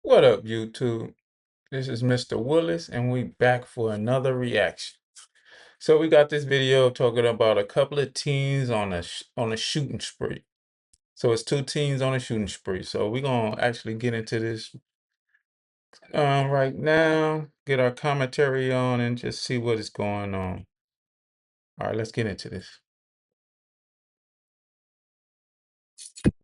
What up, YouTube? This is Mr. Willis, and we back for another reaction. So we got this video talking about a couple of teens on a shooting spree. So it's two teens on a shooting spree. So we're gonna actually get into this right now, get our commentary on, and just see what is going on. All right, let's get into this.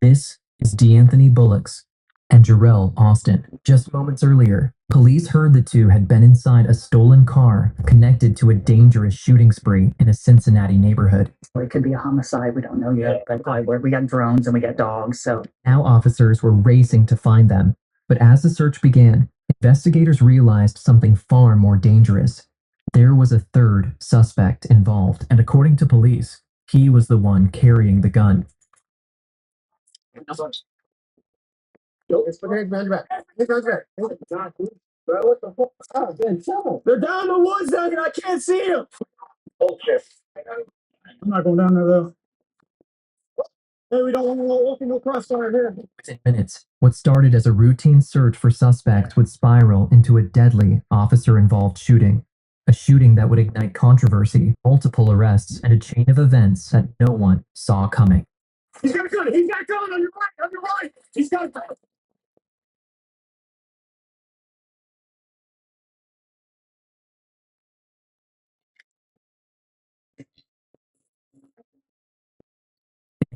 This is D'Anthony Bullocks and Jarrell Austin. Just moments earlier, police heard the two had been inside a stolen car connected to a dangerous shooting spree in a Cincinnati neighborhood. Or it could be a homicide. We don't know yet, but we got drones and we got dogs. So now officers were racing to find them. But as the search began, investigators realized something far more dangerous. There was a third suspect involved, and according to police, he was the one carrying the gun. Yo, it's behind your back. Bro, what the fuck? Oh, man, they're down in the woods down here. I can't see them. Okay. I'm not going down there though. Hey, we don't want to walk no crossfire here. Within minutes, what started as a routine search for suspects would spiral into a deadly officer-involved shooting. A shooting that would ignite controversy, multiple arrests, and a chain of events that no one saw coming. He's got a gun. He's got a gun on your right. On your right. He's got a gun.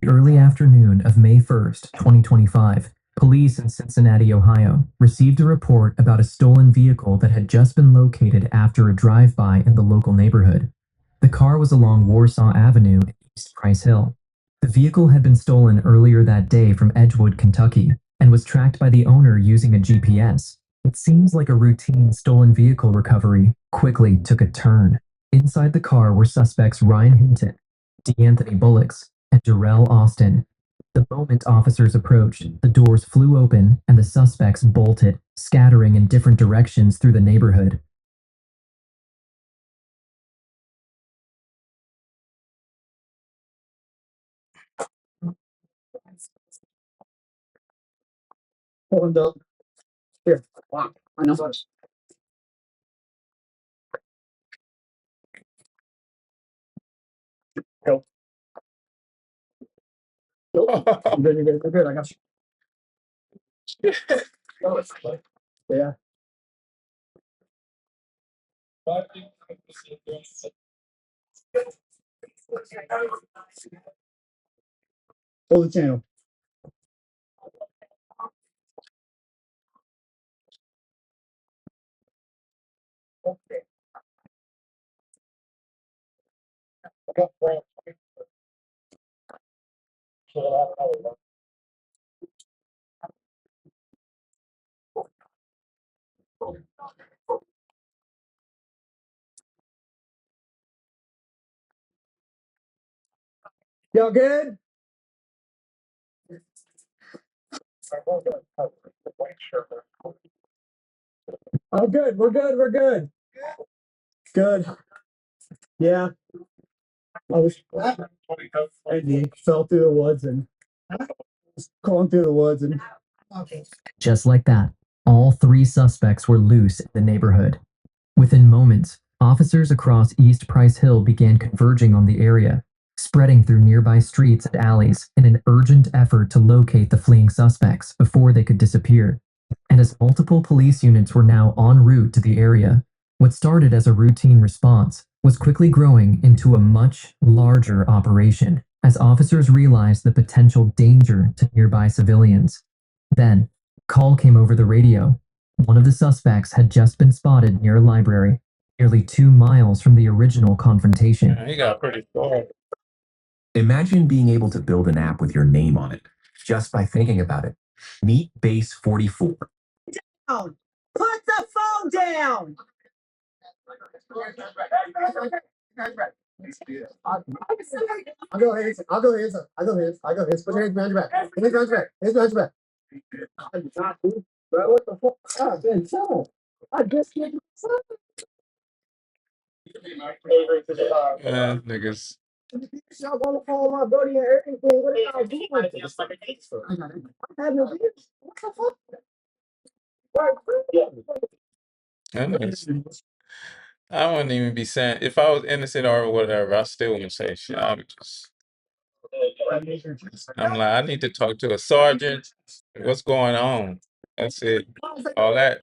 The early afternoon of May 1st, 2025, police in Cincinnati, Ohio, received a report about a stolen vehicle that had just been located after a drive-by in the local neighborhood. The car was along Warsaw Avenue in East Price Hill. The vehicle had been stolen earlier that day from Edgewood, Kentucky, and was tracked by the owner using a GPS. It seems like a routine stolen vehicle recovery quickly took a turn. Inside the car were suspects Ryan Hinton, D'Anthony Bullocks, and Jarrell Austin. The moment officers approached, the doors flew open and the suspects bolted, scattering in different directions through the neighborhood. Hold on, Doug. Here. Wow. I know this. Go. I'm good. You're good. You're good. I got you. Yeah. Hold the channel. Y'all good? Oh, good. We're good. We're good. Good. Yeah. I was. And he fell through the woods and was crawling through the woods and. Just like that, all three suspects were loose in the neighborhood. Within moments, officers across East Price Hill began converging on the area, spreading through nearby streets and alleys in an urgent effort to locate the fleeing suspects before they could disappear. And as multiple police units were now en route to the area, what started as a routine response was quickly growing into a much larger operation as officers realized the potential danger to nearby civilians. Then, a call came over the radio. One of the suspects had just been spotted near a library, nearly 2 miles from the original confrontation. Yeah, he got pretty far. Imagine being able to build an app with your name on it just by thinking about it. Meet Base 44. down. Put the phone down. I'll go hands. I'll go hands. I'll go hands. I'll go hands. Put your hands behind your back. Hands behind your back. Hands behind your back. Bro, what the fuck? Oh, man, chill. I just can't. Niggas. Y'all want to follow my buddy and everything. What are y'all doing? I have no business. What the fuck? And I wouldn't even be saying if I was innocent or whatever. I still wouldn't say shit. I'm like, I need to talk to a sergeant. What's going on? That's it. All that.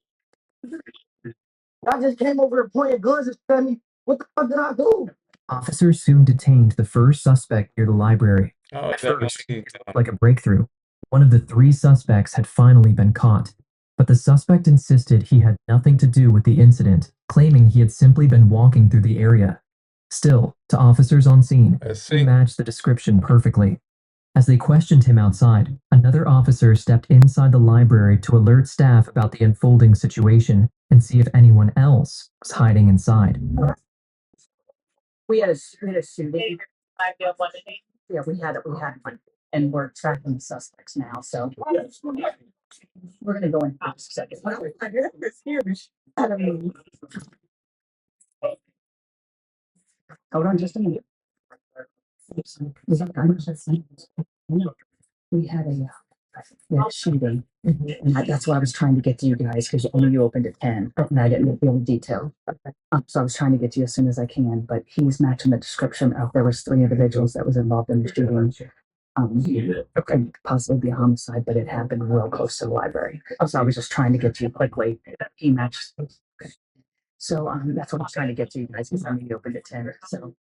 I just came over to pointing guns and tell me what the fuck did I do? Officers soon detained the first suspect near the library. Oh, At is that first, what it looked like a breakthrough. One of the three suspects had finally been caught, but the suspect insisted he had nothing to do with the incident, claiming he had simply been walking through the area. Still, to officers on scene, Let's he see. matched the description perfectly. As they questioned him outside, another officer stepped inside the library to alert staff about the unfolding situation and see if anyone else was hiding inside. We had a shooting. Yeah, we had one, and we're tracking the suspects now. So we're gonna go in for a second. I don't know. Hold on just a minute. We had a shooting, and that's why I was trying to get to you guys because only you opened at 10, and I didn't feel the detail. So I was trying to get to you as soon as I can, but he's matching the description of there was three individuals that was involved in the shooting. Could possibly be a homicide, but it happened real close to the library. So I was just trying to get to you quickly. He matched. So that's what I'm trying to get to you guys because I'm opened at 10. So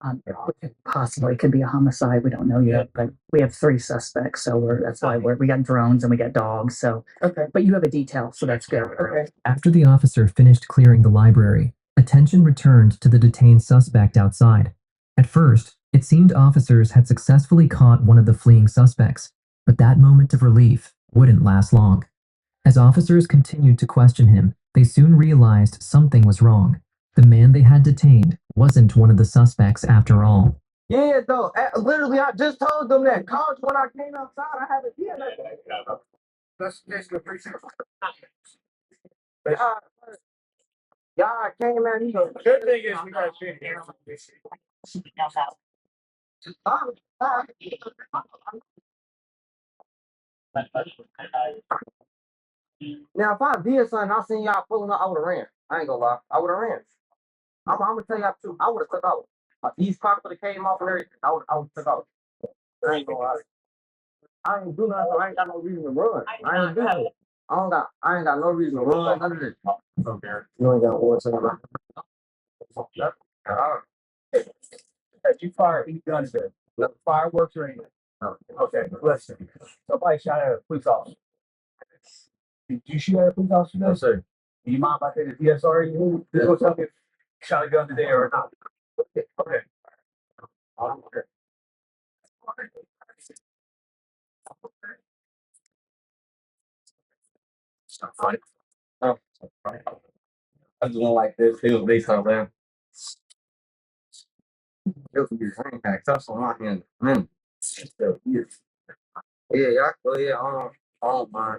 it possibly could be a homicide. We don't know yet, but we have three suspects. So that's why we got drones and we got dogs. So but you have a detail, so that's good. Okay. After the officer finished clearing the library, attention returned to the detained suspect outside. At first, it seemed officers had successfully caught one of the fleeing suspects, but that moment of relief wouldn't last long. As officers continued to question him, they soon realized something was wrong. The man they had detained wasn't one of the suspects after all. Yeah, though. Literally, I just told them that. College, when I came outside, I haven't seen that. That's the precinct. Y'all came out here. Good thing is we got shit here. Now, if I did something, I seen y'all pulling up, I would have ran. I ain't gonna lie. I would have ran. I'm gonna tell y'all too. I would have took out. These cops would have came off and everything. I would took out. I ain't gonna lie. I ain't do nothing. So I ain't got no reason to run. I ain't do nothing. I ain't got no reason to run. None of this. Okay. You ain't got one second. You fired any guns there? No fireworks or anything? No. Okay, listen. Somebody shot at a police officer. Did you shoot at a police officer? No, sir. Do you mind if I take the DSR? You go tell me if you shot a gun today or not. Okay. Okay. Stop fighting. No. I just don't like this. It was based on that. It was your ring back. That's on my hand. Yeah, yeah, oh yeah, oh my.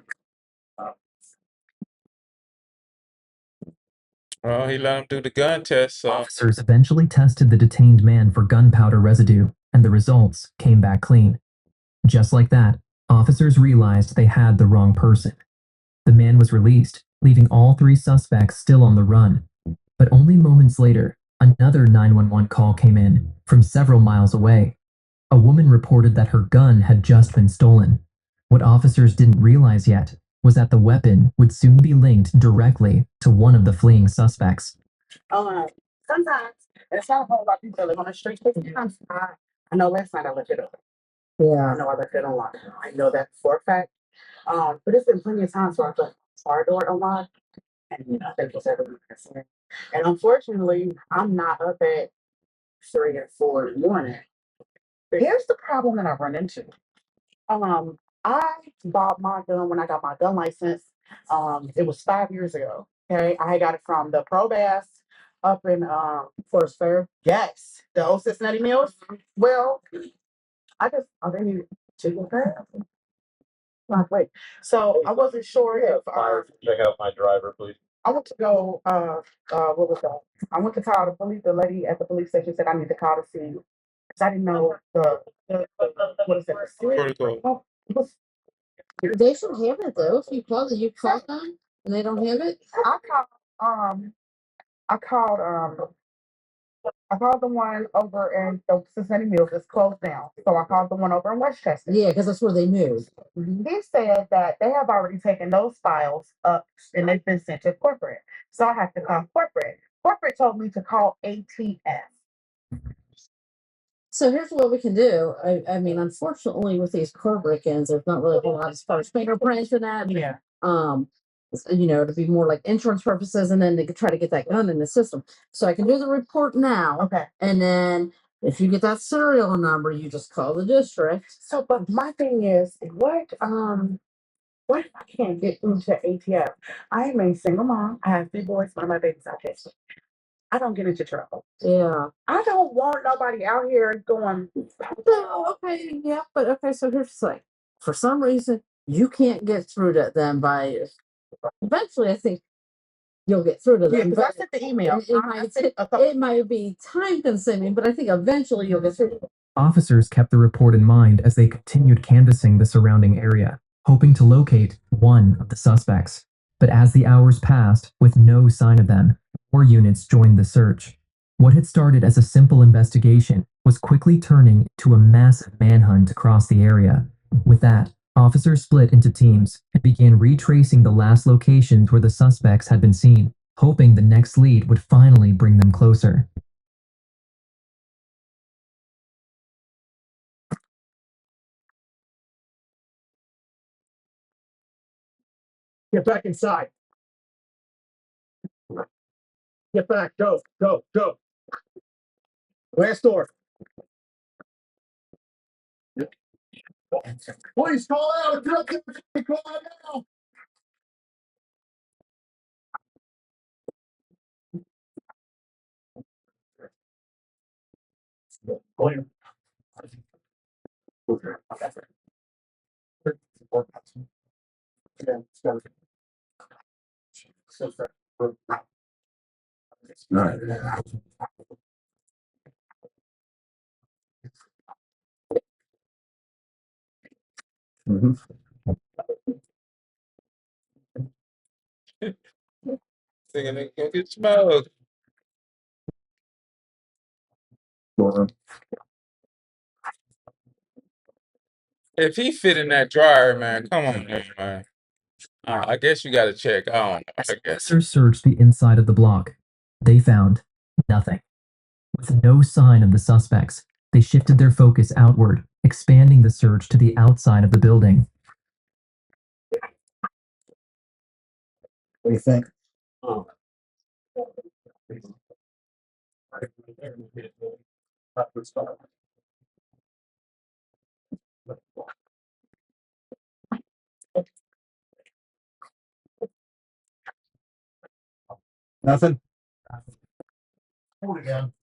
Well, he let him do the gun test, so Officers eventually tested the detained man for gunpowder residue, and the results came back clean. Just like that, officers realized they had the wrong person. The man was released, leaving all three suspects still on the run. But only moments later, another 911 call came in from several miles away. A woman reported that her gun had just been stolen. What officers didn't realize yet was that the weapon would soon be linked directly to one of the fleeing suspects. Sometimes it's not a whole lot of people that live on the street. I know last night I looked it up. Yeah, I know I left it unlocked. I know that for a fact. But it's been plenty of times where I've left the car door unlocked, and I think it's every week. And unfortunately, I'm not up at 3 or 4 in the morning. Here's the problem that I run into. I bought my gun when I got my gun license. It was 5 years ago. Okay, I got it from the Pro Bass up in Forest Fair. Yes, the old Cincinnati Mills. Well, I didn't even chicken crab. Wait, so I wasn't sure if Check out my driver, please. I went to go. What was that? I went to call the police. The lady at the police station said I need to call to see you. 'Cause I didn't know the what is it? protocol. Oh, it was They should have it though. If you call them. And they don't have it? I called I called the one over in the Cincinnati Mills. It's closed down. So I called the one over in Westchester. Yeah, because that's where they moved. He said that they have already taken those files up and they've been sent to corporate. So I have to call corporate. Corporate told me to call ATF. So here's what we can do. I mean, unfortunately, with these car break-ins, there's not really a whole lot as far as fingerprints and that. Yeah. To be more like insurance purposes, and then they could try to get that gun in the system. So I can do the report now. Okay. And then if you get that serial number, you just call the district. So, but my thing is, what if I can't get into ATF? I am a single mom. I have 3 boys. One of my babies autistic. I don't get into trouble. Yeah. I don't want nobody out here going. So, okay, yeah, but okay, so here's the thing. For some reason, you can't get through to them by eventually I think you'll get through to them. Yeah, because I But sent the email. it might be time consuming, but I think eventually you'll get through to them. Officers kept the report in mind as they continued canvassing the surrounding area, hoping to locate one of the suspects. But as the hours passed, with no sign of them, more units joined the search. What had started as a simple investigation was quickly turning into a massive manhunt across the area. With that, officers split into teams and began retracing the last locations where the suspects had been seen, hoping the next lead would finally bring them closer. Get back inside. Get back. Go. Last door. Please call out. Call out now. Thinking they gonna get smoked. If he fit in that dryer, man, come on, man. I guess you got to check. I don't know. I guess. Officers searched the inside of the block. They found nothing. With no sign of the suspects, they shifted their focus outward, expanding the search to the outside of the building. What do you think? Nothing. Hold again.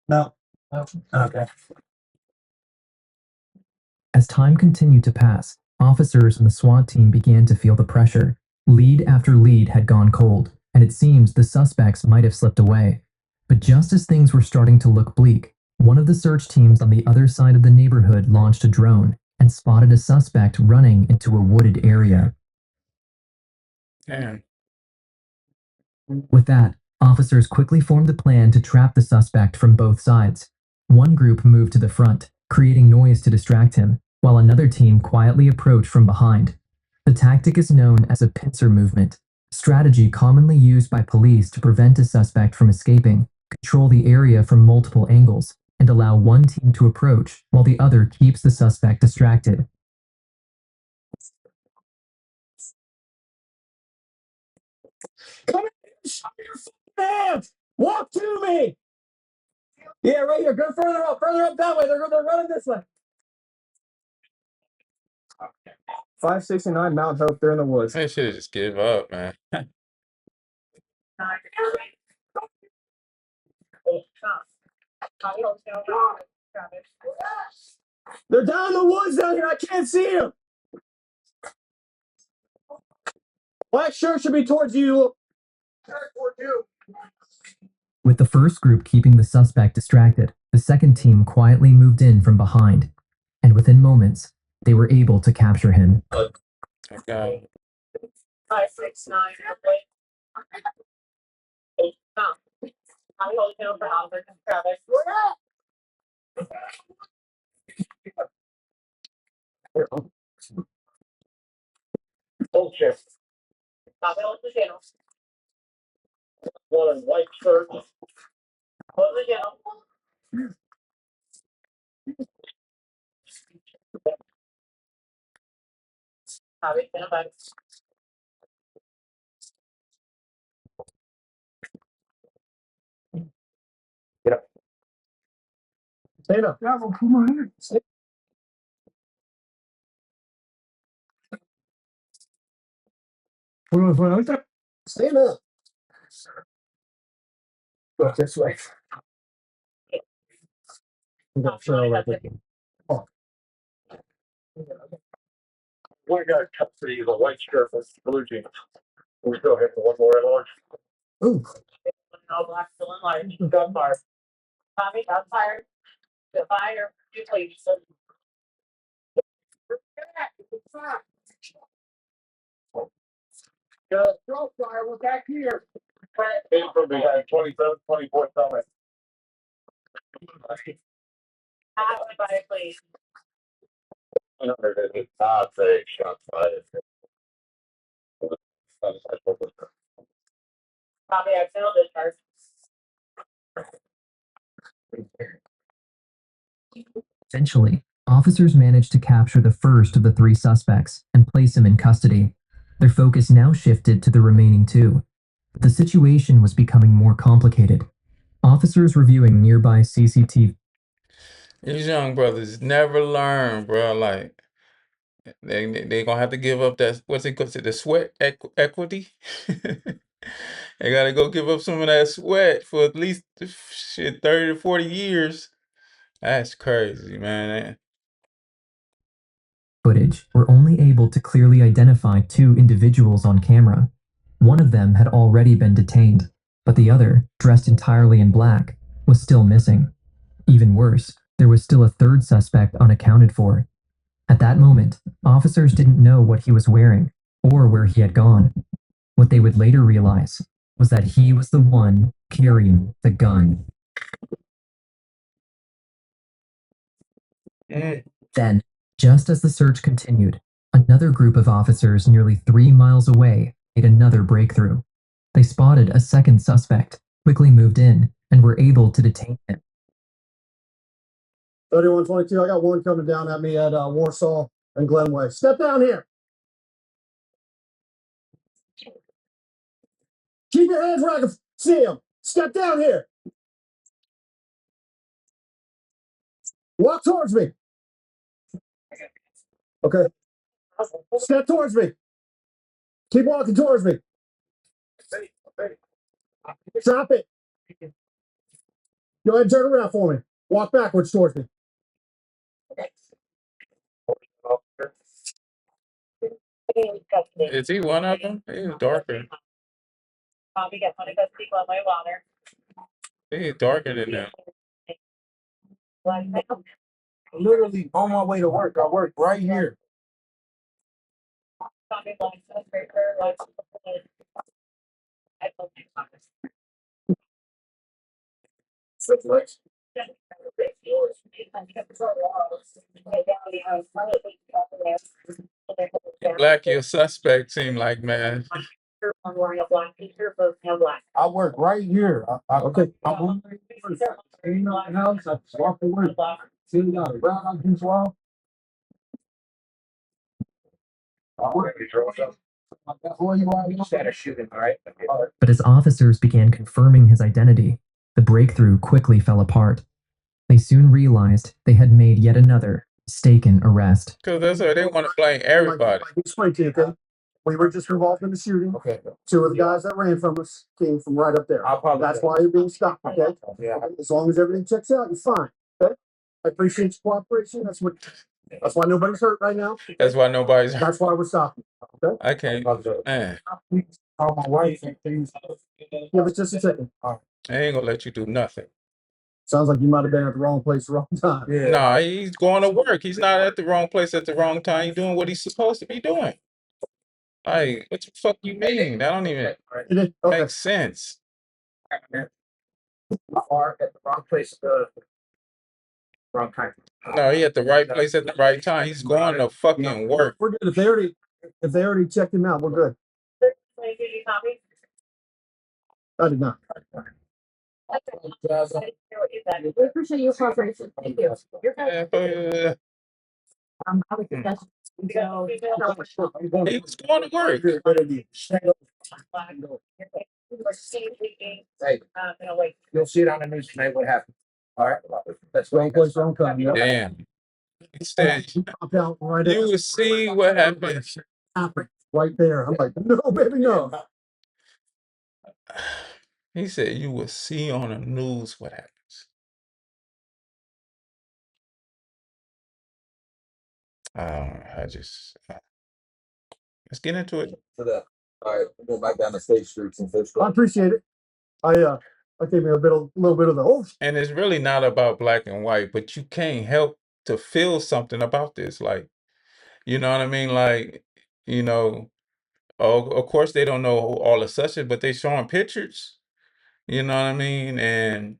No. Okay. As time continued to pass, officers and the SWAT team began to feel the pressure. Lead after lead had gone cold, and it seems the suspects might have slipped away. But just as things were starting to look bleak, one of the search teams on the other side of the neighborhood launched a drone and spotted a suspect running into a wooded area. Damn. With that, officers quickly formed a plan to trap the suspect from both sides. One group moved to the front, creating noise to distract him, while another team quietly approached from behind. The tactic is known as a pincer movement, a strategy commonly used by police to prevent a suspect from escaping, control the area from multiple angles, and allow one team to approach while the other keeps the suspect distracted. Come in. Show your hands. Walk to me. Yeah, right here. Go further up that way. They're running this way. 569 Mount Hope. They're in the woods. They should just give up, man. They're down in the woods down here. I can't see them. Black shirt should be towards you. With the first group keeping the suspect distracted, the second team quietly moved in from behind, and within moments, they were able to capture him. God. 569. Hold down for Albert and Travis. Old chef. Pavel Luciano. One in white shirt. Pavel Luciano. Javi Pinabar. Get up. Stand up. Yeah, well, come on here. Stand up. Look this way. We got Cheryl right there. Oh. One guy cut for you, the white shirt with blue jeans. We still have one more at large. Ooh. No black, still in large. Gun bar. Tommy, got fired. The fire, you please. Throw fire, we're back here. Came from the 27th, 24th summit. Everybody, please. I'll say shots fired. Tommy, I failed this first. Eventually, officers managed to capture the first of the 3 suspects and place him in custody. Their focus now shifted to the remaining 2. But the situation was becoming more complicated. Officers reviewing nearby CCTV. These young brothers never learn, bro. Like they gonna have to give up that what's it called, the sweat equity. They gotta go give up some of that sweat for at least shit 30 to 40 years. That's crazy, man. Footage were only able to clearly identify 2 individuals on camera. One of them had already been detained, but the other, dressed entirely in black, was still missing. Even worse, there was still a 3rd suspect unaccounted for. At that moment, officers didn't know what he was wearing or where he had gone. What they would later realize was that he was the one carrying the gun. Then, just as the search continued, another group of officers nearly 3 miles away made another breakthrough. They spotted a 2nd suspect, quickly moved in, and were able to detain him. 3122, I got one coming down at me at Warsaw and Glenway. Step down here. Keep your hands where I can see him. Step down here. Walk towards me. Okay. Step towards me. Keep walking towards me. Drop it. Go ahead and turn around for me. Walk backwards towards me. Is he one of them? He's darker. Tommy got one of us people on my water. He's darker than them. Literally on my way to work. I work right here. Tommy likes us for her, likes I love you, Tommy. Black, your suspect seem like, man. I'm wearing a black t-shirt, both have black. I work right here. Okay. I'm on my house. I walk to work. Sitting down around on this wall. But as officers began confirming his identity, the breakthrough quickly fell apart. They soon realized they had made yet another mistaken arrest. Because that's what they want to blame everybody. Explain to you, okay? We were just involved in the shooting. Okay. 2 of the guys that ran from us came from right up there. That's why you're being stopped, okay? Yeah. As long as everything checks out, you're fine. Okay? I appreciate your cooperation. That's why nobody's hurt right now. That's why nobody's hurt. That's why we're stopping. Okay? I can't. Man, Call my wife and things. Give us just a second. I ain't gonna let you do nothing. Sounds like you might have been at the wrong place, wrong time. Yeah. Nah, he's going to work. He's not at the wrong place at the wrong time. He's doing what he's supposed to be doing. Like, what the fuck you mean? That don't even It is? Okay. make sense. Are at the wrong place, wrong time. No, he at the right place at the right time. He's going to fucking work. We're good. If they already checked him out, we're good. I did not. We appreciate your cooperation. Thank you. You're Yeah, good. I would Hmm. suggest you go. He was going to work. Hey, you'll see it on the news tonight what happened. All right. That's wrong place, wrong time. Yep. Damn. He said, He popped out right you will see what happens. right there. I'm like, no, baby, no. He said, you will see on the news what happens. Let's get into it. All right, we'll go back down the State Streets and Fish. I appreciate it. I gave me a little bit of the oh. And it's really not about black and white, but you can't help to feel something about this. Like, you know what I mean? Like, you know, oh, of course they don't know all the such, but they showing pictures. You know what I mean? And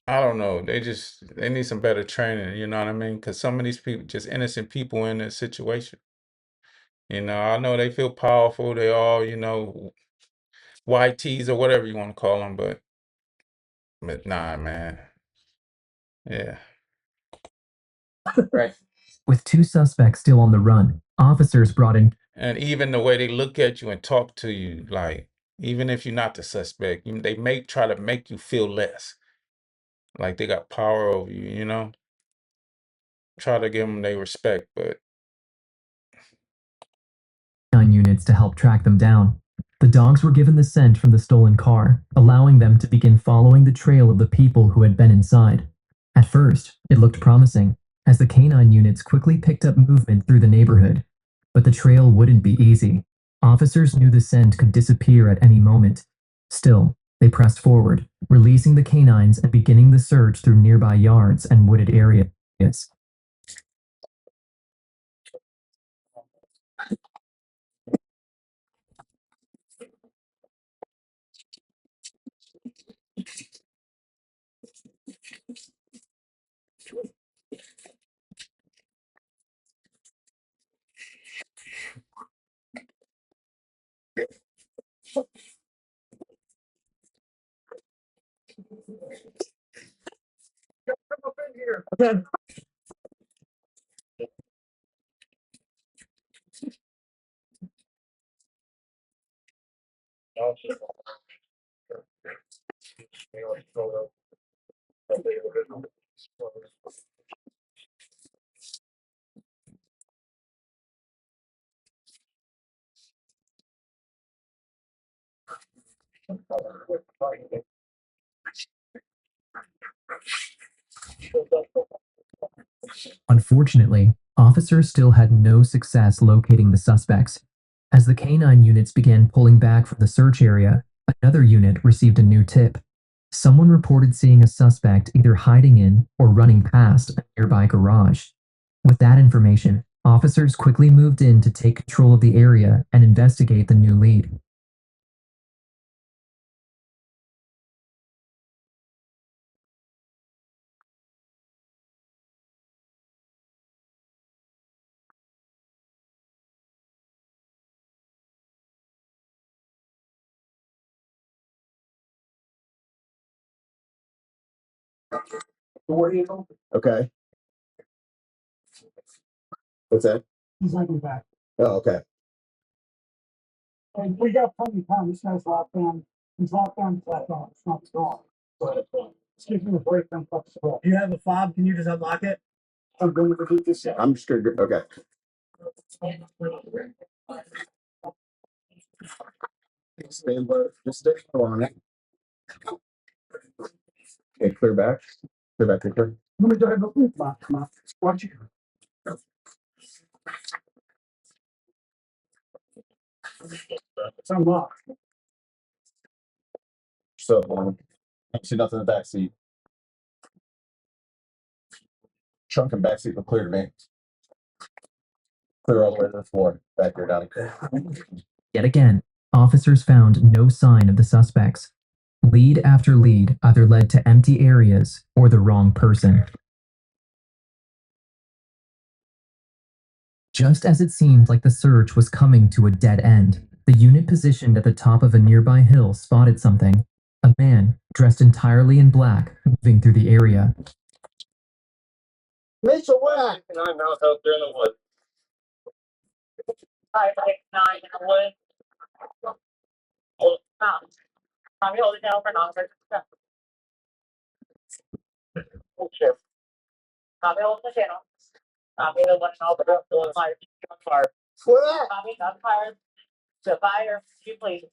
I don't know. They need some better training. You know what I mean? Because some of these people, just innocent people in this situation. You know, I know they feel powerful. They all, you know, YTs or whatever you want to call them, but nah, man. Yeah. Right. With two suspects still on the run, officers brought in And even the way they look at you and talk to you, like, even if you're not the suspect, they may try to make you feel less. Like they got power over you, you know? Try to give them their respect, but units to help track them down. The dogs were given the scent from the stolen car, allowing them to begin following the trail of the people who had been inside. At first, it looked promising, as the canine units quickly picked up movement through the neighborhood. But the trail wouldn't be easy. Officers knew the scent could disappear at any moment. Still, they pressed forward, releasing the canines and beginning the search through nearby yards and wooded areas. Okay. Unfortunately, officers still had no success locating the suspects. As the canine units began pulling back from the search area, another unit received a new tip. Someone reported seeing a suspect either hiding in or running past a nearby garage. With that information, officers quickly moved in to take control of the area and investigate the new lead. Okay. What's that? He's not coming back. Oh, okay. And we got plenty of time. This guy's locked down. He's locked down. He's locked on. It's not gone. But just give me a break. Then fuck the door. You have a fob? Can you just unlock it? I'm going to do this. I'm just gonna. Okay. Stand by. Just stay on it. Okay, clear back. Clear back. Clear. Let me drive the lock. Come on. Watch you. It's unlocked. So, I see nothing in the back seat. Trunk and back seat look clear to me. Clear all the way to the floor. Back there, Donnie. Yet again, officers found no sign of the suspects. Lead after lead either led to empty areas or the wrong person. Just as it seemed like the search was coming to a dead end, the unit positioned at the top of a nearby hill spotted something. A man, dressed entirely in black, moving through the area. Mitchell, what? And I'm out there in the woods. 569 in the woods. Tommy, hold it down for non-emergency. Okay. Tommy, hold the channel. Tommy, the one and all the fire. What? Tommy, got fired. To fire, you please.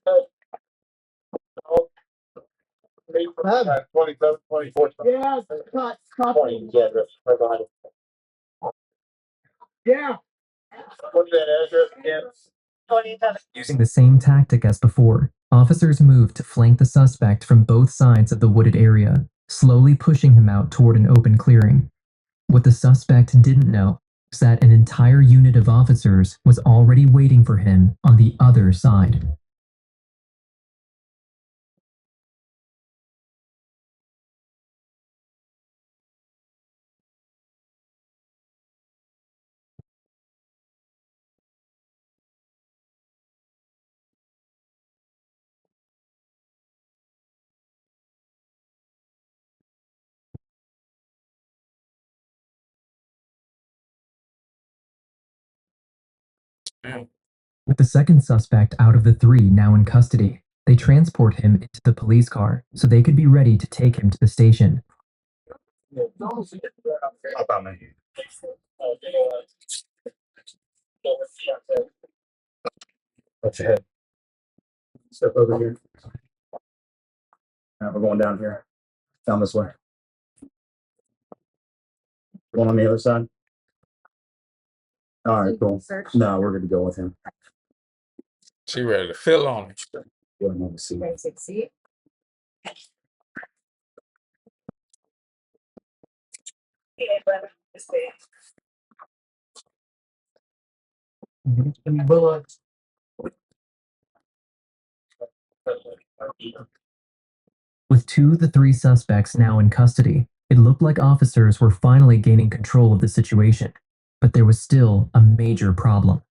27, 24. Yeah, stop. 20, yeah, that's right behind it. Yeah. What's that address again? 27. Using the same tactic as before, officers moved to flank the suspect from both sides of the wooded area, slowly pushing him out toward an open clearing. What the suspect didn't know was that an entire unit of officers was already waiting for him on the other side. With the second suspect out of the three now in custody, they transport him into the police car so they could be ready to take him to the station. How about me? Watch your head. Step over here. Now we're going down here. Down this way. Going on the other side. All right, cool. No, we're good to go with him. She ready to fill on it. Go ahead and have a seat. With two of the three suspects now in custody, it looked like officers were finally gaining control of the situation. But there was still a major problem.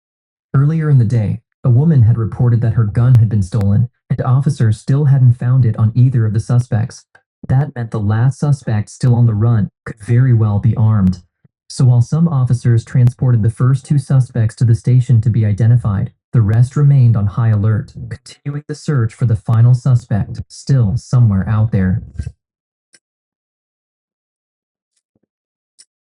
Earlier in the day, a woman had reported that her gun had been stolen, and officers still hadn't found it on either of the suspects. That meant the last suspect still on the run could very well be armed. So while some officers transported the first two suspects to the station to be identified, the rest remained on high alert, continuing the search for the final suspect, still somewhere out there.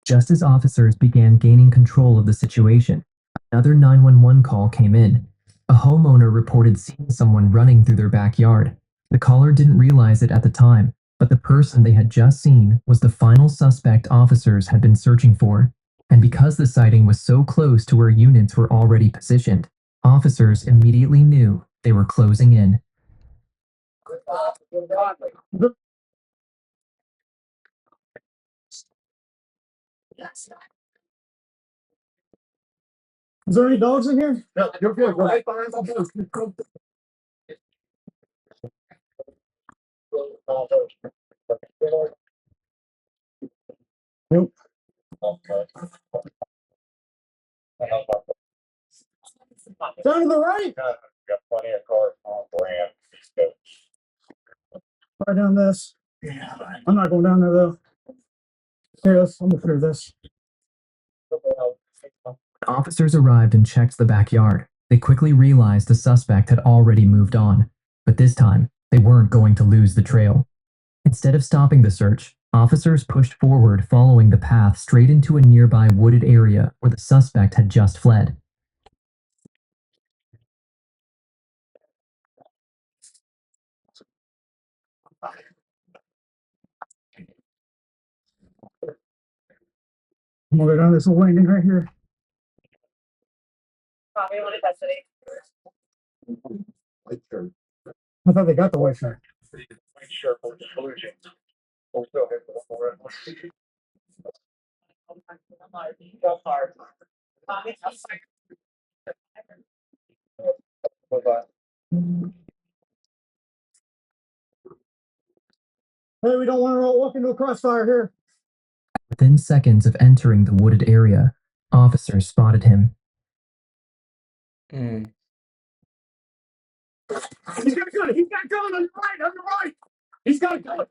Just as officers began gaining control of the situation, another 911 call came in. A homeowner reported seeing someone running through their backyard. The caller didn't realize it at the time, but the person they had just seen was the final suspect officers had been searching for. And because the sighting was so close to where units were already positioned, officers immediately knew they were closing in. Is there any dogs in here? No, you're good. Go right behind the house. Nope. Down to the right. Got plenty of cars on brand. Right down this. Yeah. I'm not going down there though. Yes, I'm gonna clear this. Officers arrived and checked the backyard. They quickly realized the suspect had already moved on, but this time they weren't going to lose the trail. Instead of stopping the search, officers pushed forward following the path straight into a nearby wooded area where the suspect had just fled. I'm gonna go down this little landing right here. Tommy, what is custody? I thought they got the white shirt. Make sure for the solution. We'll still hit the one. Go hard. Tommy, Hey, we don't want to walk into a crossfire here. Within seconds of entering the wooded area, officers spotted him. Mm. He's got a gun. He's got a gun on the right. On the right. He's got a gun.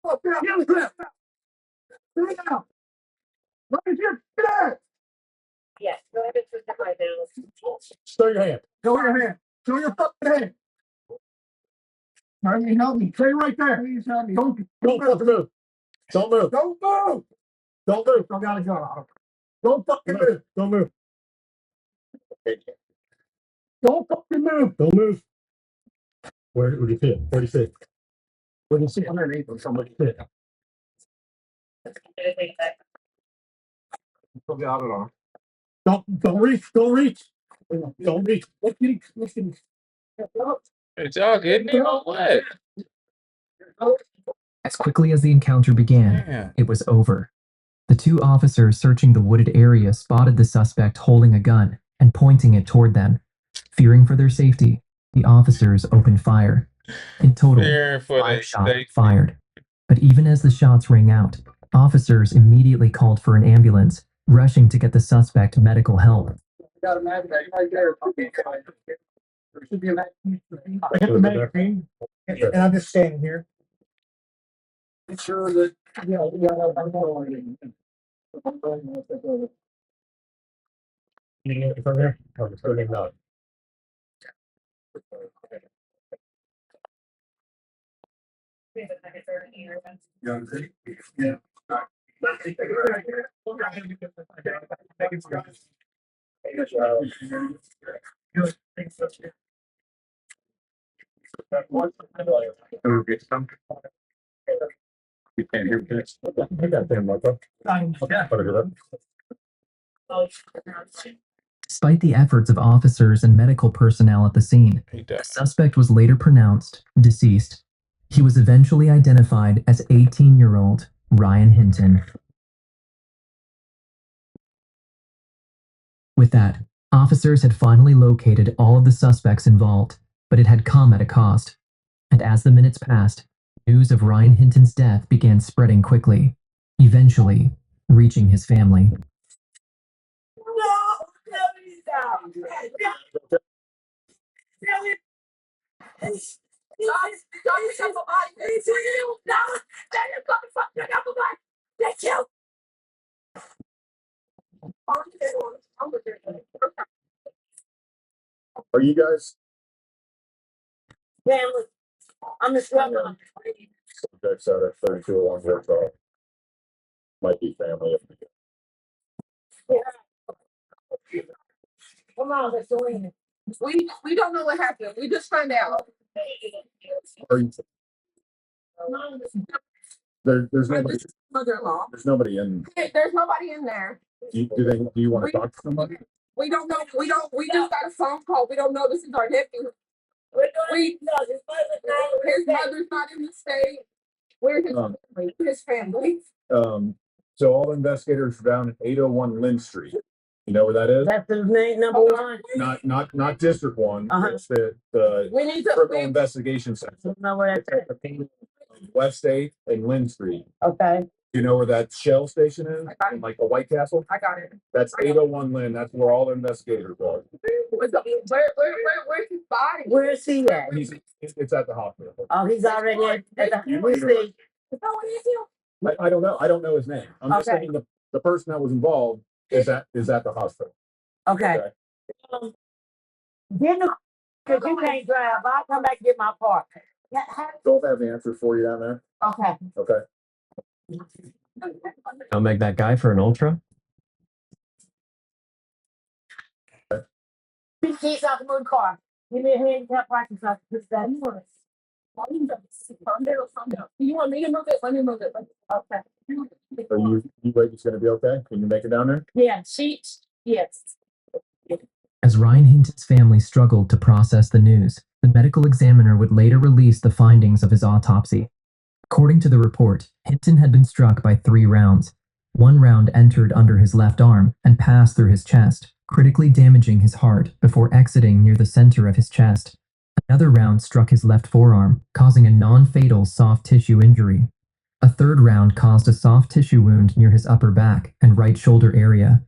Oh, get on the ground. Get down. Right here. Get out. Yes, go ahead and put the high down. Show your hand. Show your hand. Show your fucking hand. Help me, help me. Stay right there. Please help me. Don't fucking move. Don't move. Don't move. Don't move. I gotta go. Don't fucking move. Don't move. Don't fucking move. Don't move. Where do you fit? Where do you fit? Where do you sit underneath or somebody fit? Got it on. Don't reach. Don't reach. Don't reach. Listen. Is y'all getting it or what? As quickly as the encounter began, Damn. it was over. The two officers searching the wooded area spotted the suspect holding a gun and pointing it toward them. Fearing for their safety, the officers opened fire. In total, Fear for 5 their shots were safety. fired. But even as the shots rang out, officers immediately called for an ambulance, rushing to get the suspect medical help. Got a magazine right there. There should be a magazine. I hit the magazine, and I'm just standing here. Make sure that, yeah, I'm going. You need it from there? Oh, it's really not. Yeah. You can't hear this. I got them, Martha. Despite the efforts of officers and medical personnel at the scene, He the died. suspect was later pronounced deceased. He was eventually identified as 18-year-old Ryan Hinton. With that, officers had finally located all of the suspects involved, but it had come at a cost. And as the minutes passed, news of Ryan Hinton's death began spreading quickly, eventually reaching his family. Are you guys? Family. I'm just welcome. That's 32 along here, so might be family. Come on, let's go in. We don't know what happened. We just found out. Are you, there's nobody. Mother-in-law. There's nobody in. There's nobody in there. Do you want to talk to somebody? We don't know. We just got a phone call. We don't know this is our nephew. His mother's not in the state. We're his family. So all investigators are down at 801 Lynn Street. You know where that is? That's his name, number one. Not District 1. It's the We need to. Criminal Investigation Center. Know where that's at. West 8th and Lynn Street. Okay. You know where that Shell station is? Like the White Castle? I got it. That's 801 Lynn. That's where all the investigators are. Where's his body? Where is he at? It's at the hospital. Oh, he's already at the hospital. I don't know. I don't know his name. I'm just Okay. saying the person that was involved is at the hospital. Okay. Get in the because you can't drive. I'll come back and get my car. Don't have the answer for you down there. Okay. Okay. I'll make that guy for an ultra. Keep keys out the moon car. Give me a handicap parking so I can push that. You want me to move it? Let me move it. Okay. Are you think it's going to be okay? Can you make it down there? Yeah, yes. As Ryan Hinton's family struggled to process the news, the medical examiner would later release the findings of his autopsy. According to the report, Hinton had been struck by 3 rounds. 1 round entered under his left arm and passed through his chest, critically damaging his heart before exiting near the center of his chest. Another round struck his left forearm, causing a non-fatal soft tissue injury. A third round caused a soft tissue wound near his upper back and right shoulder area.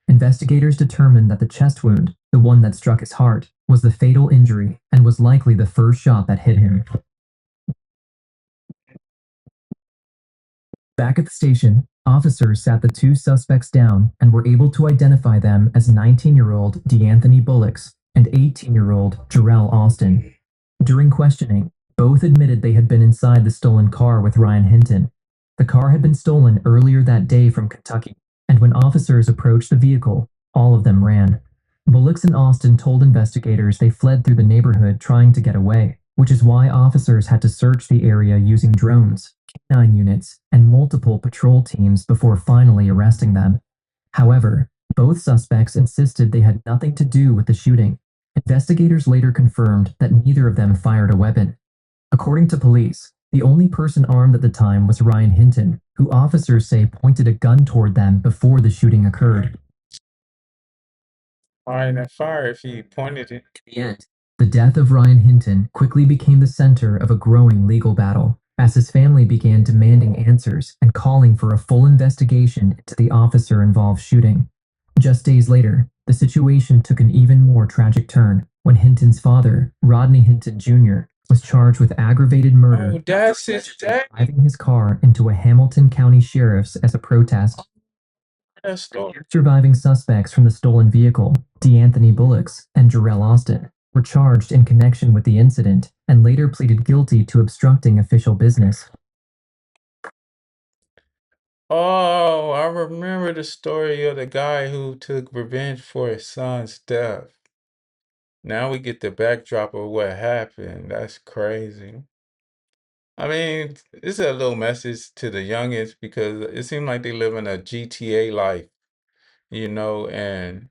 Investigators determined that the chest wound, the one that struck his heart, was the fatal injury and was likely the first shot that hit him. Back at the station, officers sat the two suspects down and were able to identify them as 19-year-old DeAnthony Bullocks and 18-year-old Jarrell Austin. During questioning, both admitted they had been inside the stolen car with Ryan Hinton. The car had been stolen earlier that day from Kentucky, and when officers approached the vehicle, all of them ran. Bullocks and Austin told investigators they fled through the neighborhood trying to get away, which is why officers had to search the area using drones, K-9 units, and multiple patrol teams before finally arresting them. However, both suspects insisted they had nothing to do with the shooting. Investigators later confirmed that neither of them fired a weapon. According to police, the only person armed at the time was Ryan Hinton, who officers say pointed a gun toward them before the shooting occurred. Why didn't fire if he pointed it? In the end, the death of Ryan Hinton quickly became the center of a growing legal battle, as his family began demanding answers and calling for a full investigation into the officer-involved shooting. Just days later, the situation took an even more tragic turn when Hinton's father, Rodney Hinton Jr., was charged with aggravated murder Oh, that's his dad. driving his car into a Hamilton County sheriff's as a protest. That story. Surviving suspects from the stolen vehicle, DeAnthony Bullocks and Jarrell Austin, were charged in connection with the incident and later pleaded guilty to obstructing official business. Oh, I remember the story of the guy who took revenge for his son's death. Now we get the backdrop of what happened. That's crazy. I mean, it's a little message to the youngest because it seems like they live in a GTA life, and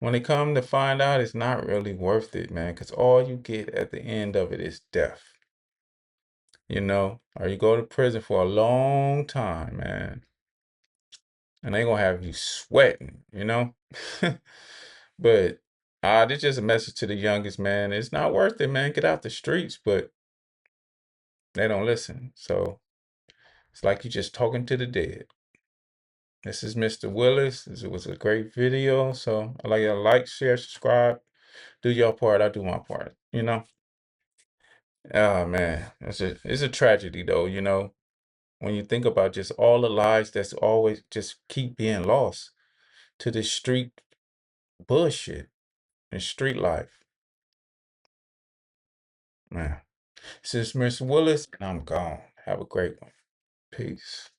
when they come to find out, it's not really worth it, man, because all you get at the end of it is death, or you go to prison for a long time, man, and they gonna have you sweating. But this just a message to the youngest, man. It's not worth it, man. Get out the streets, but they don't listen. So it's like you just talking to the dead. This is Mr. Willis. This was a great video. So I'd like you to like, share, subscribe. Do your part. I do my part. Oh man, it's a tragedy though. When you think about just all the lives that's always just keep being lost to this street bullshit and street life. Man. This is Mr. Willis, and I'm gone. Have a great one. Peace.